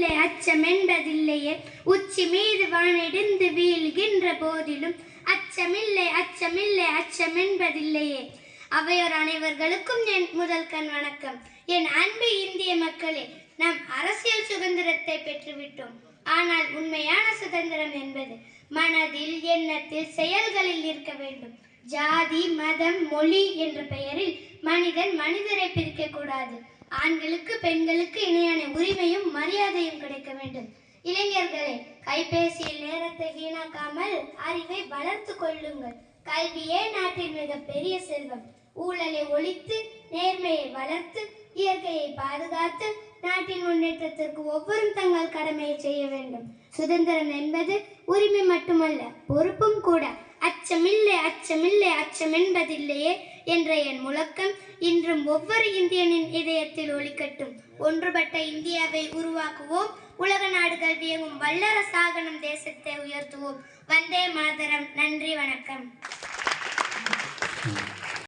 அச்சமில்லை அச்சமென்பதில்லையே உச்சி மீது வானிடிந்து வீழ்கின்ற போதிலும் அச்சமில்லை அச்சமில்லை அச்சமென்பதில்லையே. அவையோர் அனைவர்களுக்கும் என் முதல் கண் வணக்கம். என் அன்பு இந்திய மக்களே, நாம் அரசியல் சுதந்திரத்தை பெற்றுவிட்டோம். ஆனால் உண்மையான சுதந்திரம் என்பது மனதில், எண்ணத்தில், செயல்களில் இருக்க வேண்டும். ஜாதி, மதம், மொழி என்ற பெயரில் மனிதன் மனிதரை பிரிக்க கூடாது. ஆண்களுக்கு பெண்களுக்கு இணையான உரிமையும் மரியாதையும் கிடைக்க வேண்டும். இளைஞர்களே, கைபேசியில் நேரத்தை வீணாக்காமல் அறிவை வளர்த்து கொள்ளுங்கள். கல்வியே நாட்டின் மிக பெரிய செல்வம். ஊழலை ஒழித்து நேர்மையை வளர்த்து இயற்கையை பாதுகாத்து நாட்டின் முன்னேற்றத்திற்கு ஒவ்வொருவரும் தங்கள் கடமையை செய்ய வேண்டும். சுதந்திரம் என்பது உரிமை மட்டுமல்ல, பொறுப்பும் கூட. அச்சமில்லை அச்சமில்லை அச்சமென்பதில்லையே என்ற என் முழக்கம் இன்றும் ஒவ்வொரு இந்தியனின் இதயத்தில் ஒலிக்கட்டும். ஒன்றுபட்ட இந்தியாவை உருவாக்குவோம். உலக நாடுகள் வியங்கும் வல்லரசாக நம் தேசத்தை உயர்த்துவோம். வந்தே மாதரம். நன்றி, வணக்கம்.